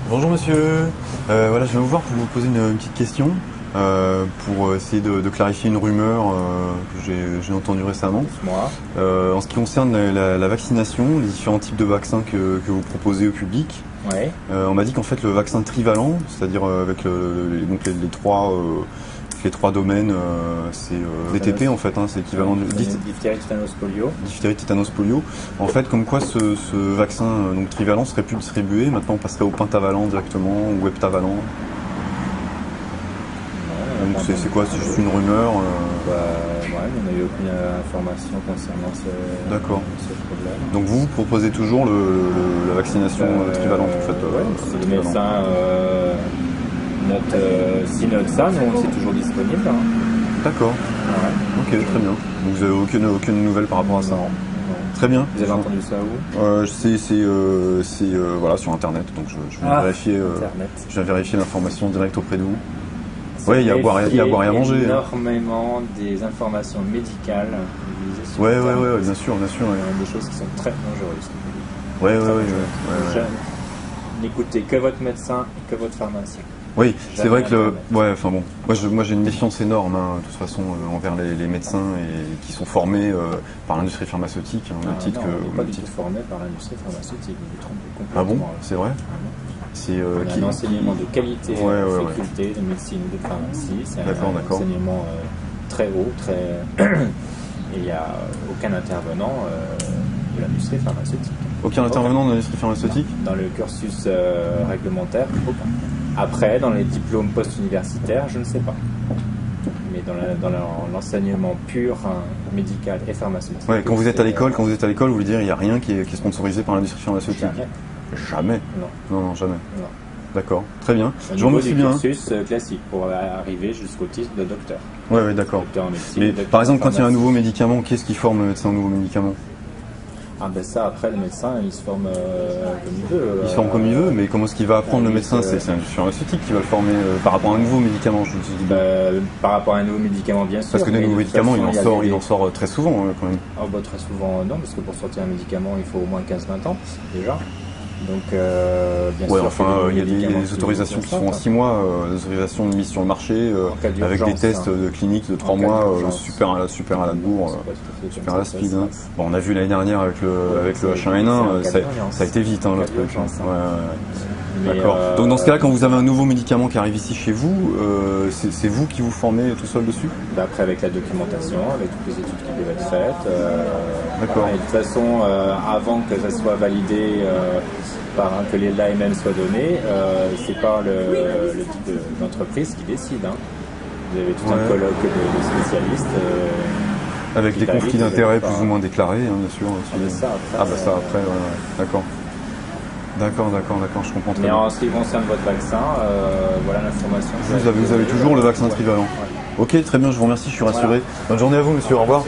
Bonjour monsieur, voilà, je viens vous voir pour vous poser une petite question pour essayer de clarifier une rumeur que j'ai entendue récemment. En ce qui concerne la vaccination, les différents types de vaccins que vous proposez au public, ouais. On m'a dit qu'en fait le vaccin trivalent, c'est-à-dire avec les trois domaines, c'est DTP en fait, hein, c'est équivalent de diphtérie, tétanos, polio. Diphtérie, tétanos, polio. En fait, comme quoi ce vaccin donc trivalent serait plus distribué, maintenant on passerait au pentavalent directement ou heptavalent. Donc c'est quoi? C'est juste une rumeur Ouais, on n'a eu aucune information concernant ce problème. Donc vous proposez toujours la vaccination trivalente en fait? Si les médecins notent ça, nous c'est toujours disponible. Hein. D'accord. Ouais. Ok, très bien. Donc vous n'avez aucune nouvelle par rapport à ça? Non. Très bien. Vous avez entendu ça où? C'est voilà, sur internet, donc je viens vérifier l'information direct auprès de vous. Oui, il y a à boire et à manger. Énormément des informations médicales. Ouais, bien sûr. Des choses qui sont très dangereuses. Ouais. N'écoutez que votre médecin et que votre pharmacien. Oui, c'est vrai que moi j'ai une défiance énorme de toute façon envers les médecins qui sont formés par l'industrie pharmaceutique, on n'est pas du tout formé par l'industrie pharmaceutique, vous vous trompez complètement. Ah bon, c'est vrai? C'est un enseignement de qualité faculté de médecine ou de pharmacie, c'est un enseignement très haut, et il n'y a aucun intervenant de l'industrie pharmaceutique. Aucun intervenant de l'industrie pharmaceutique? Dans le cursus réglementaire, aucun. Après, dans les diplômes post-universitaires, je ne sais pas. Mais dans l'enseignement pur, médical et pharmaceutique. Ouais, quand vous êtes à l'école, vous voulez dire il n'y a rien qui est sponsorisé par l'industrie pharmaceutique? Jamais. Non, jamais. Non. D'accord, très bien. Je vous remercie bien. Cursus classique pour arriver jusqu'au titre de docteur. Oui, d'accord. Mais par exemple, quand il y a un nouveau médicament, qui est-ce qui forme le médecin au nouveau médicament? Ah ben ça, après, le médecin, il se forme comme il veut. Il se forme comme il veut, mais comment est-ce qu'il va apprendre le médecin? C'est l'industrie pharmaceutique qui va le former par rapport à un nouveau médicament, je me suis dit. Par rapport à un nouveau médicament, bien sûr. Parce que des nouveaux médicaments, il en sort très souvent quand même. Ah bah très souvent, non, parce que pour sortir un médicament, il faut au moins 15-20 ans, déjà. Donc, bien sûr. Enfin, il y a des autorisations qui sont en 6 mois, des autorisations de mise sur le marché, avec des tests cliniques de 3 mois, super à la bourre, super à la speed. Hein. Bon, on a vu l'année dernière avec le H1N1, ça a été vite, le truc. D'accord. Donc dans ce cas-là, quand vous avez un nouveau médicament qui arrive ici chez vous, c'est vous qui vous formez tout seul dessus? Après, avec la documentation, avec toutes les études qui doivent être faites. D'accord. Et de toute façon, avant que ça soit validé, que l'AMM soit donné, c'est pas le type d'entreprise qui décide. Hein. Vous avez tout un colloque de spécialistes. Avec des conflits d'intérêts plus ou moins déclarés, bien sûr. Ça après, d'accord. D'accord, je comprends très bien. Mais en ce qui concerne votre vaccin, voilà l'information. Vous avez toujours le vaccin trivalent. Ok, très bien, je vous remercie, je suis rassuré. Bonne journée à vous, monsieur, au revoir.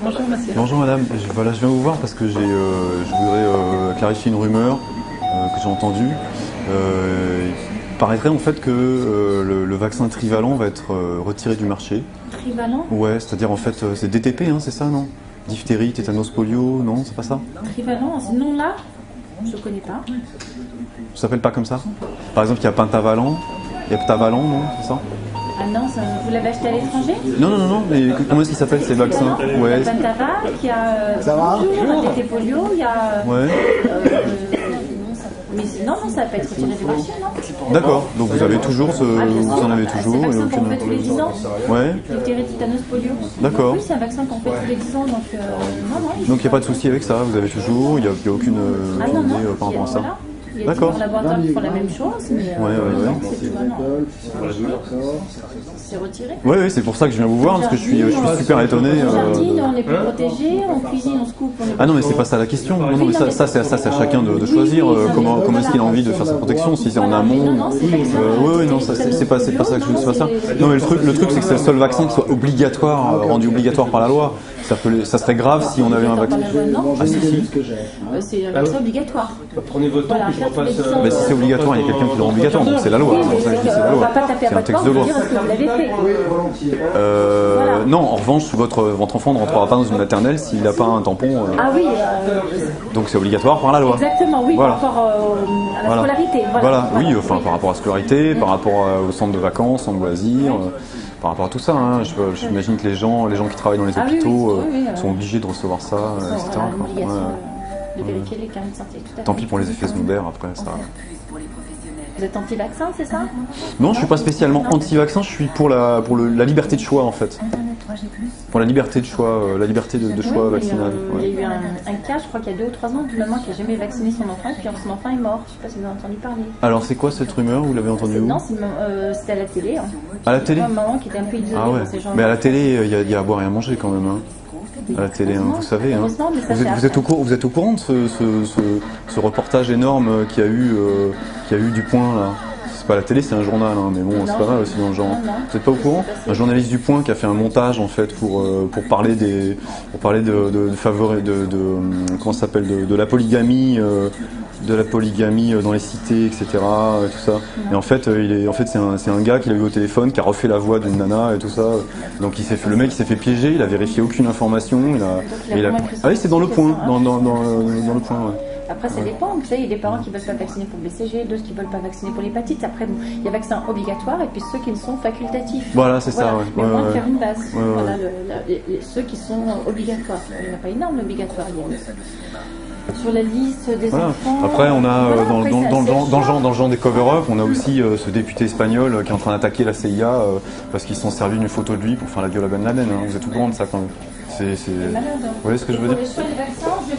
Bonjour monsieur. Bonjour madame, je viens vous voir parce que je voudrais clarifier une rumeur que j'ai entendue. Il paraîtrait en fait que le vaccin trivalent va être retiré du marché. Trivalent? Ouais, c'est-à-dire en fait c'est DTP, hein, c'est ça, non? Diphtérie, tétanos, polio, non, c'est pas ça? Trivalent, ce nom-là, je ne connais pas. Ça s'appelle pas comme ça? Par exemple, il y a pentavalent, heptavalent, non, c'est ça? Ah non, vous l'avez acheté à l'étranger? Non, mais comment est-ce qu'il s'appelle ces vaccins? Ouais. Il y a Pentavac, il y a DT polio, il y a... Ouais. Mais non, ça va pas être retiré du marché, non? D'accord, donc vous avez toujours vous en avez toujours. C'est un vaccin qu'on fait tous les 10 ans. Ouais. Diphtérie, tétanos, polio. D'accord. Oui, c'est un vaccin qu'on fait tous les 10 ans, donc non. Donc il n'y a pas de souci avec ça, vous avez toujours, il n'y a aucune idée par rapport à ça. Il y a différents laboratoires qui font la même chose, mais c'est retiré. Oui, c'est pour ça que je viens vous voir, parce que je suis super étonné. On jardine, on est plus protégé, on cuisine, on se coupe. Ah non, mais c'est pas ça la question. Non, mais ça c'est à chacun de choisir comment est-ce qu'il a envie de faire sa protection, si c'est en amont. Oui, non, c'est pas ça que je veux, c'est pas ça. Non, mais le truc c'est que c'est le seul vaccin qui soit obligatoire, rendu obligatoire par la loi. Ça serait grave si on avait un vaccin. Ah si, si. C'est un vaccin obligatoire. Prenez votre temps, puis je repasse... Mais si c'est obligatoire, il y a quelqu'un qui le rend obligatoire, donc c'est la loi. Oui, on va pas taper à votre porte pour dire est-ce que vous l'avez fait. Non, en revanche, votre enfant ne rentrera pas dans une maternelle s'il n'a pas un tampon. Ah oui. Donc c'est obligatoire par la loi. Exactement, oui, voilà. Par rapport à la scolarité. Voilà, oui, enfin par rapport à la scolarité, par rapport au centre de vacances, centre de loisirs, par rapport à tout ça. Hein. J'imagine que les gens qui travaillent dans les hôpitaux sont obligés de recevoir ça, etc. De vérifier les carnets de santé. Tant pis pour les effets secondaires après ça. Vous êtes anti-vaccin, c'est ça? Non, je suis pas spécialement anti-vaccin, je suis pour la liberté de choix en fait. Pour la liberté de choix, de choix vaccinal. Il y a eu un cas, je crois qu'il y a 2 ou 3 ans, d'une maman qui n'a jamais vacciné son enfant, et puis son enfant est mort. Je ne sais pas si vous avez entendu parler. Alors c'est quoi cette rumeur? Vous l'avez entendu où? Non, c'était à la télé. Hein. À la télé? Une maman qui était un peu isolée dans ces gens. Mais à la télé, il y a à boire et à manger quand même. Hein. À la télé, hein, vous savez. Hein. Vous êtes au courant de ce reportage énorme qu'il y a eu du Point là? C'est pas la télé, c'est un journal, hein, mais bon, c'est pas mal aussi dans le genre. Vous n'êtes pas au courant? Un journaliste du Point qui a fait un montage en fait pour parler de comment ça s'appelle, de la polygamie. De la polygamie dans les cités, etc. Tout ça. Et en fait, c'est un gars qui l'a eu au téléphone, qui a refait la voix d'une nana et tout ça. Donc le mec il s'est fait piéger, il a vérifié aucune information. Ah oui, c'est dans le Point, dans le Point. Ouais. Après, ça dépend. Vous savez, il y a des parents qui ne veulent pas vacciner pour le BCG, d'autres qui ne veulent pas vacciner pour l'hépatite. Après, bon, il y a vaccins obligatoires et puis ceux qui sont facultatifs. Voilà, c'est ça. Ouais. Mais moins faire une base. Voilà, ceux qui sont obligatoires. Il n'y en a pas énorme d'obligatoires. Sur la liste des enfants. Après, on a dans le genre des cover-up, on a aussi ce député espagnol qui est en train d'attaquer la CIA parce qu'ils se sont servis d'une photo de lui pour faire la gueule à Ben Laden. Hein. Vous êtes au courant de ça quand même. Vous voyez ce que je veux dire?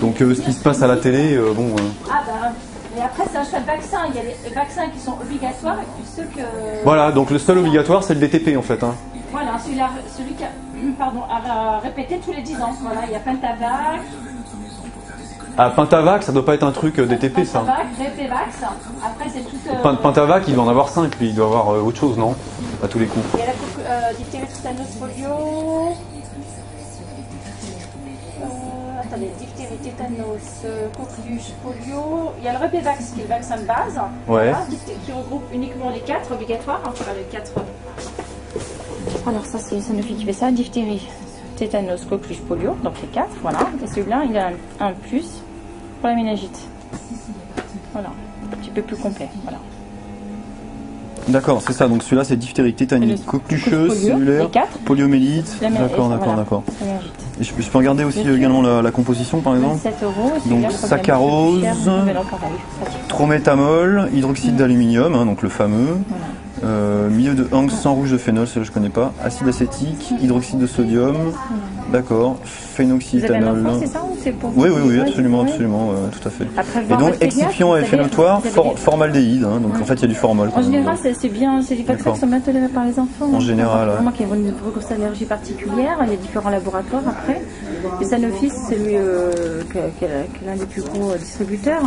Donc ce qui se passe à la télé, bon. Ah bah. Et après, c'est un choix de vaccin. Il y a les vaccins qui sont obligatoires et puis ceux que. Voilà, donc le seul obligatoire, c'est le DTP en fait. Hein. Voilà, celui qui a répété tous les 10 ans. Voilà, il y a Pentavac. Ah, Pentavac, ça doit pas être un truc DTP, ça. Pentavac, DPVax. Après, c'est tout. Pentavac, il doit en avoir 5, lui. Il doit avoir autre chose, non? À tous les coups. Il y a la diphtérie, tétanos, polio. Attendez, diphtérie, tétanos, coqueluche, polio. Il y a le Repevax qui est le vaccin de base. Ouais. Voilà, qui regroupe uniquement les 4 obligatoires. Enfin, les 4. Alors, ça, c'est Sanofi qui fait ça. Diphtérie, tétanos, coqueluche, polio. Donc, les 4. Voilà. Et celui-là, il a un plus pour la méningite. Voilà. Un petit peu plus complet. Voilà. D'accord, c'est ça. Donc celui-là, c'est diphtérie, tétanite, coquelucheuse, cellulaire, poliomyélite. D'accord. Et je peux regarder aussi également la composition, par exemple. 7 €. Donc saccharose, trométamol, hydroxyde d'aluminium, hein, donc le fameux. Milieu de Hanks sans rouge de phénol, celui-là je connais pas. Acide acétique, hydroxyde de sodium. D'accord. Phénoxyéthanol. Vous avez un enfant, c'est ça ou c'est pour Oui, absolument, tout à fait. Après, et donc excipients et phénotoires, formaldéhyde. Hein, donc en fait il y a du formol. En général, c'est bien, c'est des vaccins qui sont bien tolérés par les enfants. En général. Vraiment qu'il y a une grosse allergie particulière. Il y a différents laboratoires après. Et Sanofi, c'est lui qui est l'un des plus gros distributeurs.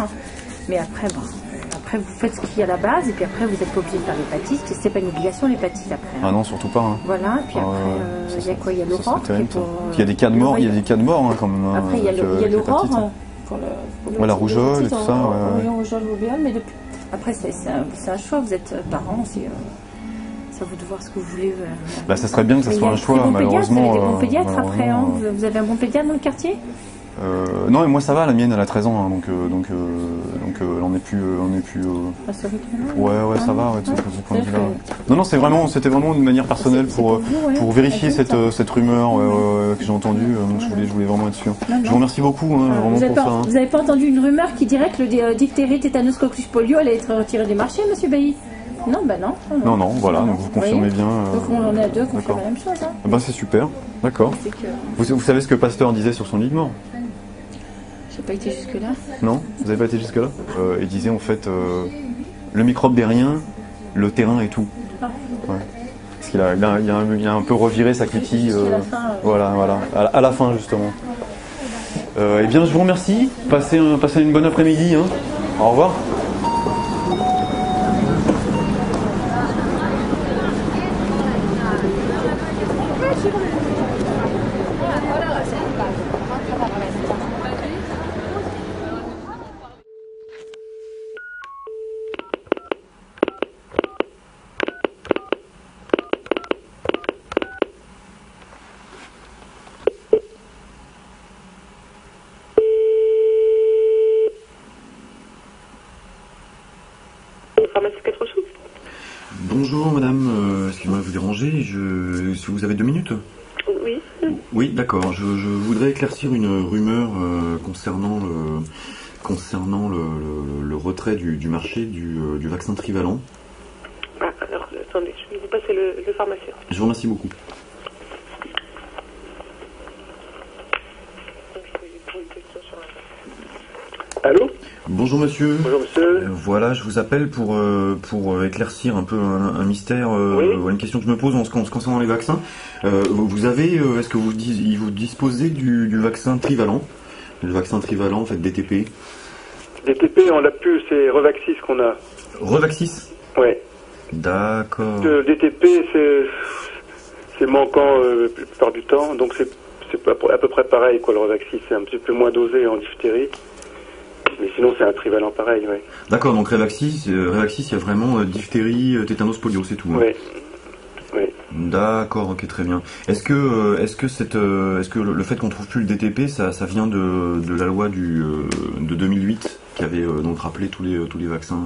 Mais après, bon. Après, vous faites ce qu'il y a à la base, et puis après, vous n'êtes pas obligé de faire l'hépatite. C'est pas une obligation, l'hépatite, après. Ah non, surtout pas. Hein. Voilà, puis après, il y a quoi? Il y a l'aurore. Il y a des cas de mort, hein, quand même. Après, il y a l'aurore pour la rougeole et tout ça. Rougeole, roubeole, mais après, c'est un choix. Vous êtes parents, c'est à vous de voir ce que vous voulez. Bah, ça serait bien que ça soit un choix, malheureusement. Vous avez des bons pédiatres après, hein. Vous avez un bon pédiatre dans le quartier? Non, mais moi ça va, la mienne elle a 13 ans, hein, donc on n'est plus. Ouais, ça va, de ce point de vue-là. Non, c'était vraiment une manière personnelle pour vérifier cette rumeur que j'ai entendue, donc je voulais vraiment être sûr. Je vous remercie beaucoup, hein, vraiment pour ça. Vous n'avez pas entendu une rumeur qui dirait que le diphtérie, tétanos, coqueluche, polio allait être retiré du marché, monsieur Bailly? Non, bah non. Non, voilà, donc vous confirmez bien. Donc on est à deux, qu'on fait la même chose. Hein. Bah c'est super, d'accord. Vous savez ce que Pasteur disait sur son lit de mort? J'ai pas été jusque-là. Non, vous n'avez pas été jusque-là. Il disait en fait, le microbe n'est rien, le terrain est tout. Ouais. Parce qu'il a un peu reviré sa cutie. Voilà, à la fin justement. Eh bien, je vous remercie. Passez une bonne après-midi. Hein. Au revoir. Bonjour madame, excusez-moi de vous déranger, si vous avez 2 minutes? Oui. Oui, d'accord, je voudrais éclaircir une rumeur concernant le retrait du marché du vaccin trivalent. Ah, alors attendez, je vais vous passer le pharmacien. Je vous remercie beaucoup. Allô? Bonjour monsieur. Bonjour monsieur. Voilà, je vous appelle pour éclaircir un peu un mystère, oui. Une question que je me pose concernant les vaccins. Vous avez, est-ce que vous disposez du vaccin trivalent? Le vaccin trivalent, en fait, DTP. DTP, on l'a plus, c'est Revaxis qu'on a. Revaxis? Ouais. D'accord. Le DTP, c'est manquant la plupart du temps, donc c'est à peu près pareil, quoi, le Revaxis. C'est un petit peu moins dosé en diphtérie. Mais sinon, c'est un trivalent pareil, oui. D'accord, donc Revaxis, il y a vraiment diphtérie, tétanos, polio, c'est tout. Hein. Oui. Oui. D'accord, ok, très bien. Est-ce que le fait qu'on trouve plus le DTP, ça vient de la loi de 2008 qui avait donc rappelé tous les vaccins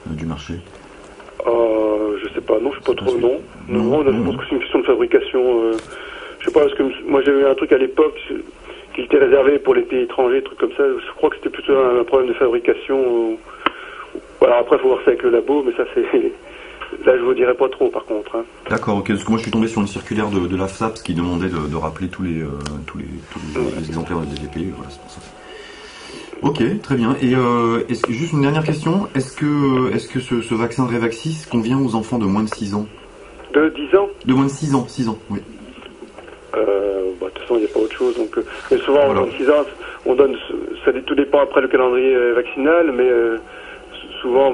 du marché? Je sais pas, non, je sais pas trop, non. Non, je pense que c'est une question de fabrication. Je sais pas, parce que moi j'ai eu un truc à l'époque qui était réservé pour les pays étrangers, trucs comme ça. Je crois que c'était plutôt un problème de fabrication. Voilà, après, il faut voir ça avec le labo, mais ça, c'est... Là, je vous dirai pas trop, par contre. Hein. D'accord, ok. Parce que moi, je suis tombé sur une circulaire de l'AFSAPS qui demandait de rappeler tous les exemplaires de DTP. Voilà, c'est pour ça. Ok, très bien. Et juste une dernière question. Est-ce que ce vaccin Revaxis convient aux enfants de moins de 6 ans? De 10 ans? De moins de 6 ans, oui. De toute façon, il n'y a pas autre chose. Donc, mais souvent, voilà. Moins de 6 ans, on donne... tout dépend après le calendrier vaccinal, mais souvent,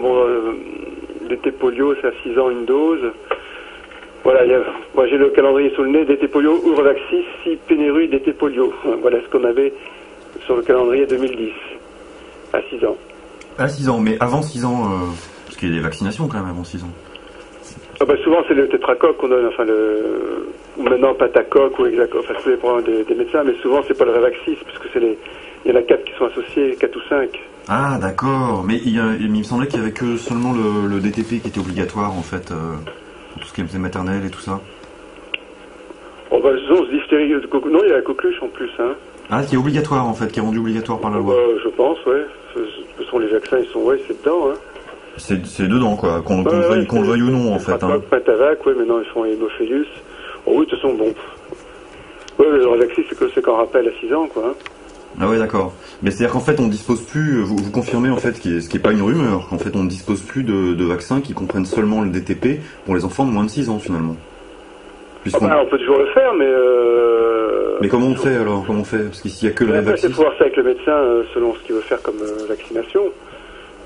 DT polio, c'est à 6 ans une dose. Voilà, moi j'ai le calendrier sous le nez, DT polio ou Revaxis, si pénurie DT polio. Voilà ce qu'on avait sur le calendrier 2010, à 6 ans. À 6 ans, mais avant 6 ans, parce qu'il y a des vaccinations quand même avant 6 ans. Souvent c'est le tétracoque qu'on donne, ou maintenant pentacoque ou exact, ça dépend des médecins, mais souvent c'est pas le Revaxis, puisque il y en a 4 qui sont associés, 4 ou 5. Ah d'accord, mais il me semblait qu'il y avait que seulement le DTP qui était obligatoire en fait, pour tout ce qui est maternelle et tout ça. Disons, diphtérie, non, il y a la coqueluche en plus. Hein. Ah, qui est obligatoire en fait, qui est rendu obligatoire par la loi. Je pense, ouais. De toute façon, les vaccins, ils sont, c'est dedans. Hein. C'est dedans quoi, qu'on le veuille ou non en fait. Pentavac, maintenant ils font Hémophilus. Oui, de toute façon, bon. Le Revaxis, c'est qu'en rappel à 6 ans, quoi. Hein. Ah ouais, d'accord. Mais c'est-à-dire qu'en fait, on ne dispose plus, vous confirmez en fait, ce qui est pas une rumeur, qu'en fait, on ne dispose plus de vaccins qui comprennent seulement le DTP pour les enfants de moins de 6 ans finalement. On peut toujours le faire, mais... Mais comment on fait alors? Comment on fait? Parce qu'ici, il n'y a que le Revaxis. Il faut voir ça avec le médecin, selon ce qu'il veut faire comme vaccination.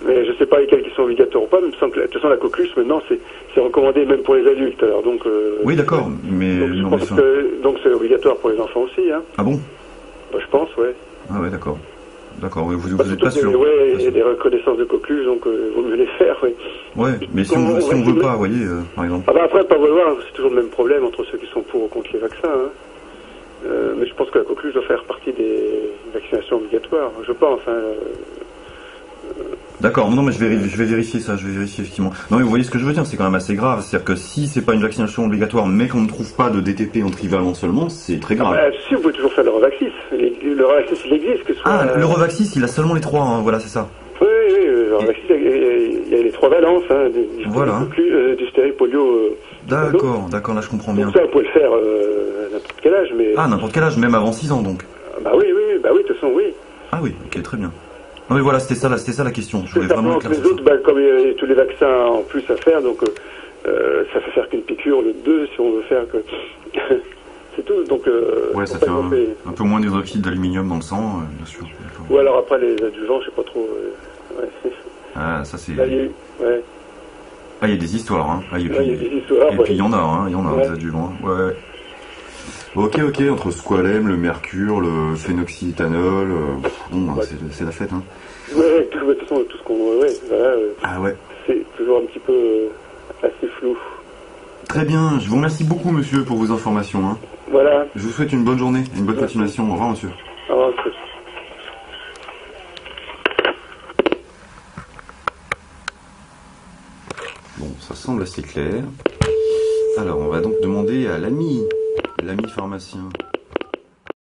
Mais je ne sais pas lesquels qui sont obligatoires ou pas, mais il me semble que de toute façon la coqueluche maintenant c'est recommandé même pour les adultes. Alors, donc, oui d'accord, mais... Donc c'est obligatoire pour les enfants aussi. Hein. Ah bon? Je pense, ouais. Ah ouais d'accord. D'accord, oui, vous n'êtes pas sûr. Oui, il y a des reconnaissances de coqueluche, donc il vaut mieux les faire, oui. Ouais, mais si on ne veut pas, vous voyez, par exemple. Après, pas vouloir, c'est toujours le même problème entre ceux qui sont pour ou contre les vaccins. Hein. Mais je pense que la coqueluche doit faire partie des vaccinations obligatoires, je pense. Hein. D'accord, non mais je vais vérifier ça, effectivement. Non mais vous voyez ce que je veux dire, c'est quand même assez grave, c'est-à-dire que si c'est pas une vaccination obligatoire mais qu'on ne trouve pas de DTP en trivalent seulement, c'est très grave. Si, vous pouvez toujours faire le Revaxis, le Revaxis il existe. Que ce soit, le Revaxis il a seulement les 3, hein, voilà c'est ça. Oui, le Revaxis il y a les 3 valences, hein, voilà. Diphtérie, polio... D'accord, là je comprends bien. Donc ça vous pouvez le faire à n'importe quel âge, mais... Ah, n'importe quel âge, même avant 6 ans donc. Oui, de toute façon oui. Ah oui, ok, très bien. Non mais voilà, c'était ça la question. Je voulais vraiment les autres, comme il y a tous les vaccins en plus à faire, donc ça fait faire qu'une piqûre, le 2 si on veut faire que... c'est tout, donc... ouais, ça fait un peu moins d'hydroxyde d'aluminium dans le sang, bien sûr. Ou alors après les adjuvants, je sais pas trop... Ah, ça c'est... Là, il y a eu, ouais. Ah, il y a des histoires, hein. Il y a des histoires, et puis il y en a, des adjuvants. Ouais. Ok, entre squalème, le mercure, le phénoxyéthanol, bon, c'est la fête, hein. Ouais, de toute façon, tout ce qu'on... Ouais, voilà, Ah ouais. c'est toujours un petit peu assez flou. Très bien, je vous remercie beaucoup, monsieur, pour vos informations, hein. Voilà. Je vous souhaite une bonne journée, une bonne continuation. Au revoir, monsieur. Au revoir, monsieur. Bon, ça semble assez clair. Alors, on va donc demander à l'ami pharmacien.